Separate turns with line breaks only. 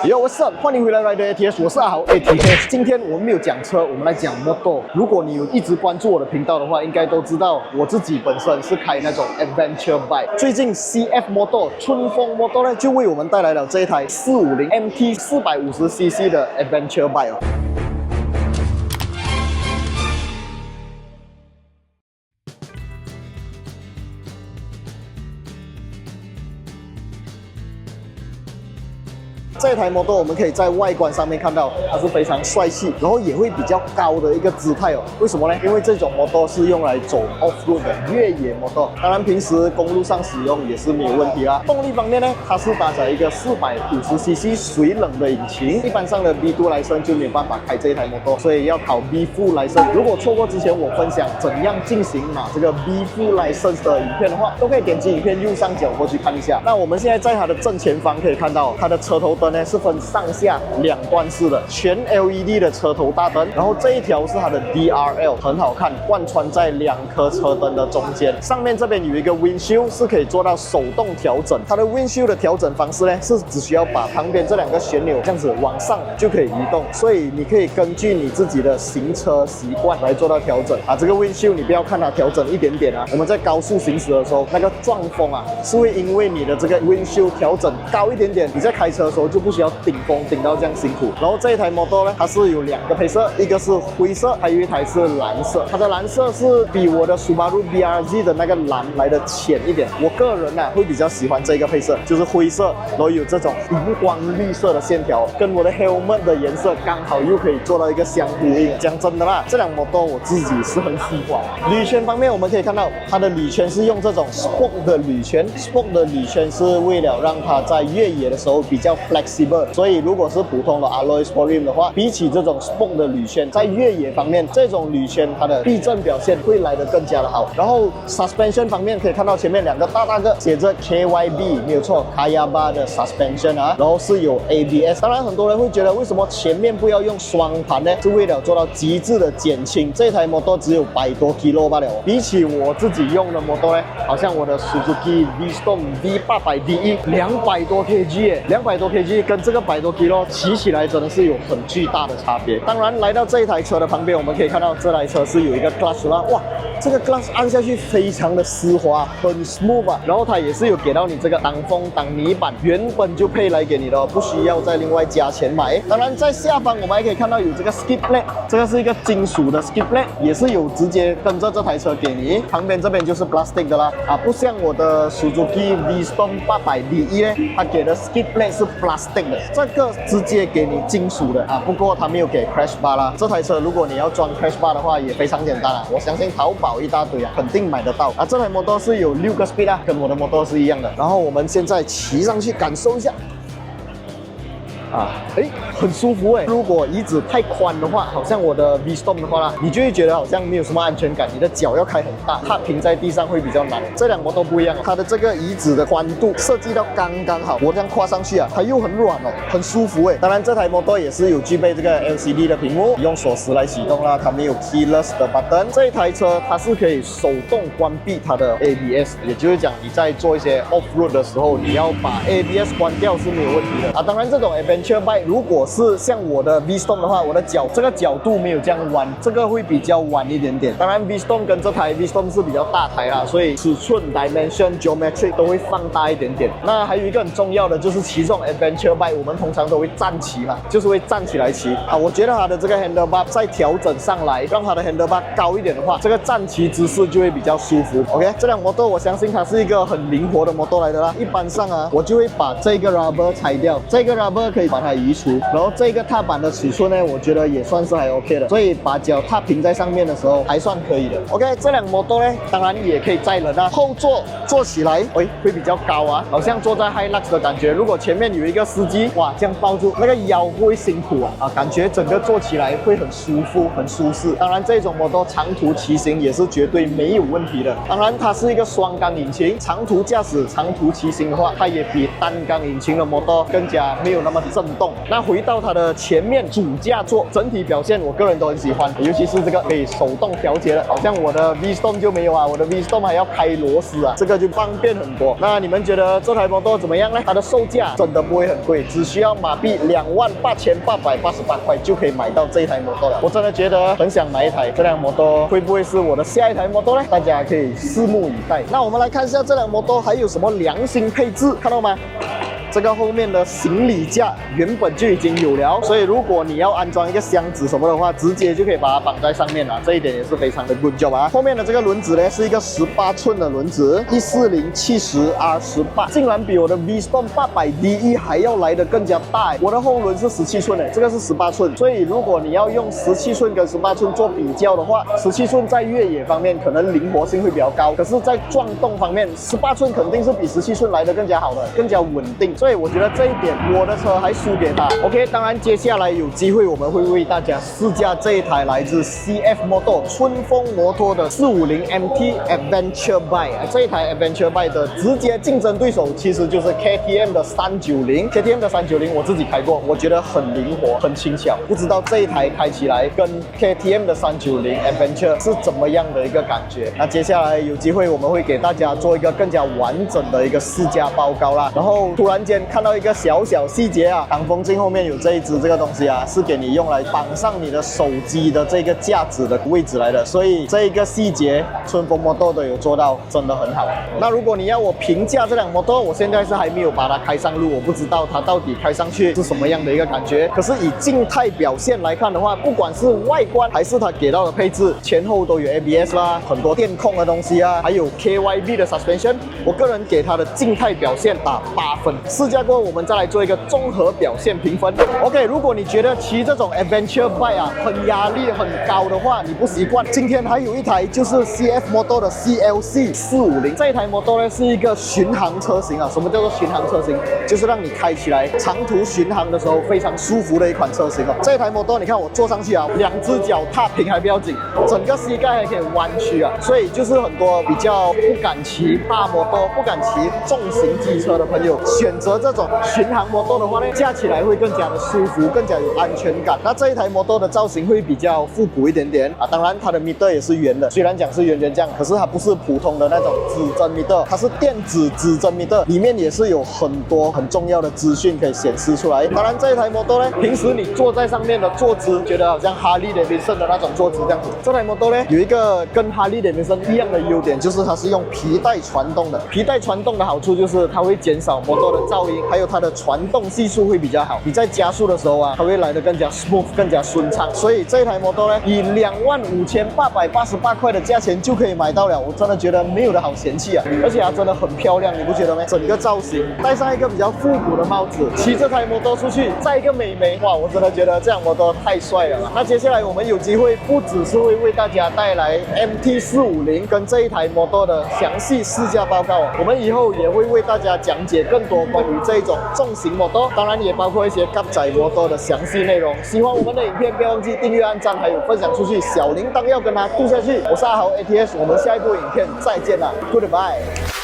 Yo，what's up？ 欢迎回来 Rider ATS， 我是阿豪 ATS。今天我们没有讲车，我们来讲 Motor。如果你有一直关注我的频道的话，应该都知道我自己本身是开那种 Adventure Bike。最近 CF Motor 春风 Motor 呢，就为我们带来了这一台450 MT 450cc 的 Adventure Bike 哦。这一台摩托我们可以在外观上面看到，它是非常帅气，然后也会比较高的一个姿态哦。为什么呢？因为这种摩托是用来走 off-road 的越野摩托，当然平时公路上使用也是没有问题啦。动力方面呢，它是搭载一个450cc 水冷的引擎，一般上的 B2 来生就没有办法开这一台摩托，所以要考 B4 来生。如果错过之前我分享怎样进行拿这个 B4 来生的影片的话，都可以点击影片右上角过去看一下。那我们现在在它的正前方可以看到它的车头灯呢是分上下两段式的全 LED 的车头大灯，然后这一条是它的 DRL， 很好看，贯穿在两颗车灯的中间。上面这边有一个 windshield 是可以做到手动调整，它的 windshield 的调整方式呢是只需要把旁边这两个旋钮这样子往上就可以移动，所以你可以根据你自己的行车习惯来做到调整啊。这个 windshield 你不要看它调整一点点啊，我们在高速行驶的时候，那个撞风啊是会因为你的这个 windshield 调整高一点点，你在开车的时候就不需要顶风顶到这样辛苦。然后这一台摩托呢，它是有两个配色，一个是灰色，还有一台是蓝色。它的蓝色是比我的 Subaru BRZ 的那个蓝来的浅一点。我个人呢会比较喜欢这个配色，就是灰色，然后有这种荧光绿色的线条，跟我的 helmet 的颜色刚好又可以做到一个相呼应。讲真的啦，这辆摩托我自己是很喜欢。铝圈方面，我们可以看到它的铝圈是用这种 spoke 的铝圈 ，spoke 的铝圈是为了让它在越野的时候比较 flexible。所以如果是普通的 alloy sport rim 的话，比起这种 spoke 的铝圈，在越野方面，这种铝圈它的避震表现会来得更加的好。然后 suspension 方面可以看到前面两个大个写着 KYB， 没有错 ，Kayaba 的 suspension 啊，然后是有 ABS。当然很多人会觉得为什么前面不要用双盘呢？是为了做到极致的减轻。这台摩托只有100多 kg 罢了，比起我自己用的摩托呢，好像我的 Suzuki V-Strom V800DE 200多 kg 耶，200多 kg 跟这个100多 kg 骑起来真的是有很巨大的差别。当然，来到这一台车的旁边，我们可以看到这台车是有一个 clutch 啦，哇，这个 clutch 按下去非常的丝滑，很 smooth 啊。然后它也是有给到你这个挡风挡泥板，原本就配来给你的，不需要再另外加钱买。当然，在下方我们还可以看到有这个 skid plate， 这个是一个金属的 skid plate， 也是有直接跟着这台车给你。旁边这边就是 plastic 的啦，啊，不像我的 Suzuki V-Strom 800DE 呢，它给的 skid plate 是 plastic 的，这个直接给你金属的啊。不过它没有给 crash bar 啦。这台车如果你要装 crash bar 的话，也非常简单啊，我相信淘宝一大堆啊，肯定买得到啊。这台摩托是有6个 speed 啊，跟我的摩托是一样的。然后我们现在骑上去感受一下。啊，很舒服哎。如果椅子太宽的话，好像我的 V-Strom 的话啦，你就会觉得好像没有什么安全感，你的脚要开很大，踏平在地上会比较难。这两摩托不一样，它的这个椅子的宽度设计到刚刚好，我这样跨上去啊，它又很软哦，很舒服哎。当然，这台摩托也是有具备这个 LCD 的屏幕，用锁匙来启动啦，它没有 keyless 的 button。这一台车它是可以手动关闭它的 ABS， 也就是讲你在做一些 off-road 的时候，你要把 ABS 关掉是没有问题的啊。当然，这种 Adventure Bike 如果是像我的 V-Strom 的话，我的脚这个角度没有这样弯，这个会比较弯一点点。当然 V-Strom 跟这台 V-Strom 是比较大台啦，所以尺寸 dimension geometry 都会放大一点点。那还有一个很重要的就是骑这种 Adventure Bike， 我们通常都会站骑嘛，就是会站起来骑啊。我觉得它的这个 handlebar 再调整上来，让它的 handlebar 高一点的话，这个站骑姿势就会比较舒服。OK， 这辆摩托我相信它是一个很灵活的摩托来的啦。一般上啊，我就会把这个 rubber 拆掉，这个 rubber 可以把它移除，然后这个踏板的尺寸呢，我觉得也算是还 OK 的，所以把脚踏平在上面的时候还算可以的。OK， 这辆摩托呢，当然也可以载人啊，后座坐起来，会比较高啊，好像坐在 Hilux 的感觉。如果前面有一个司机，哇，这样抱住那个腰会辛苦啊，感觉整个坐起来会很舒服、很舒适。当然，这种摩托长途骑行也是绝对没有问题的。当然，它是一个双缸引擎，长途驾驶、长途骑行的话，它也比单缸引擎的摩托更加没有那么震震动。那回到它的前面主驾座，整体表现我个人都很喜欢，尤其是这个可以手动调节的，好像我的 V-Storm 就没有啊，我的 V-Storm 还要开螺丝啊，这个就方便很多。那你们觉得这台摩托怎么样呢？它的售价真的不会很贵，只需要马币28,888块就可以买到这一台摩托了。我真的觉得很想买一台，这辆摩托会不会是我的下一台摩托呢？大家可以拭目以待。那我们来看一下这辆摩托还有什么良心配置，看到吗？这个后面的行李架原本就已经有了，所以如果你要安装一个箱子什么的话，直接就可以把它绑在上面了，这一点也是非常的 good job 啊。后面的这个轮子呢是一个18寸的轮子，140/70R18，竟然比我的 V-Storm 800DE 还要来得更加大。我的后轮是17寸的，这个是18寸，所以如果你要用17寸跟18寸做比较的话，17寸在越野方面可能灵活性会比较高，可是在撞动方面，18寸肯定是比17寸来得更加好的，更加稳定。所以我觉得这一点我的车还输给他。OK， 当然接下来有机会我们会为大家试驾这一台来自 CF Moto 春风摩托的450MT Adventure Bike。这一台 Adventure Bike 的直接竞争对手其实就是 KTM 的390。KTM 的390我自己开过，我觉得很灵活，很轻巧。不知道这一台开起来跟 KTM 的390 Adventure 是怎么样的一个感觉？那接下来有机会我们会给大家做一个更加完整的一个试驾报告啦。然后突然间看到一个小细节啊，挡风镜后面有这一支这个东西啊，是给你用来绑上你的手机的这个架子的位置来的，所以这一个细节春风摩托的有做到，真的很好。那如果你要我评价这辆摩托，我现在是还没有把它开上路，我不知道它到底开上去是什么样的一个感觉。可是以静态表现来看的话，不管是外观还是它给到的配置，前后都有 ABS 啦，很多电控的东西啊，还有 KYB 的 suspension， 我个人给它的静态表现打8分。试驾过后，我们再来做一个综合表现评分。OK， 如果你觉得骑这种 Adventure Bike 啊很压力很高的话，你不习惯，今天还有一台就是 CF Moto 的 CLC 450。这一台摩托呢是一个巡航车型啊。什么叫做巡航车型？就是让你开起来长途巡航的时候非常舒服的一款车型哦。这一台摩托你看我坐上去啊，2只脚踏平还不要紧，整个膝盖还可以弯曲啊，所以就是很多比较不敢骑大摩托、不敢骑重型机车的朋友，选择这种巡航摩托的话呢，驾起来会更加的舒服，更加有安全感。那这一台摩托的造型会比较复古一点点啊，当然它的 meter 也是圆的，虽然讲是圆圆这样，可是它不是普通的那种指针 meter， 它是电子指针 meter， 里面也是有很多很重要的资讯可以显示出来。当然这一台摩托呢，平时你坐在上面的坐姿，觉得好像哈利·戴维森的那种坐姿这样子。这台摩托呢，有一个跟哈利·戴维森一样的优点，就是它是用皮带传动的。皮带传动的好处就是它会减少摩托的噪音，还有它的传动系数会比较好。你在加速的时候啊，它会来得更加 smooth， 更加顺畅。所以这一台摩托呢，以25,888块的价钱就可以买到了，我真的觉得没有的好嫌弃啊！而且它真的很漂亮，你不觉得吗？整个造型，戴上一个比较复古的帽子，骑这台摩托出去，载一个美眉，哇！我真的觉得这辆摩托太帅了。那接下来我们有机会，不只是会为大家带来 MT450跟这一台摩托的详细试驾报告，我们以后也会为大家讲解更多关于这一种重型摩托，当然也包括一些甲载摩托的详细内容。喜欢我们的影片，不要忘记订阅、按赞，还有分享出去，小铃铛要跟它嘟下去。我是阿豪 ATS， 我们下一部影片再见啦 ，Goodbye。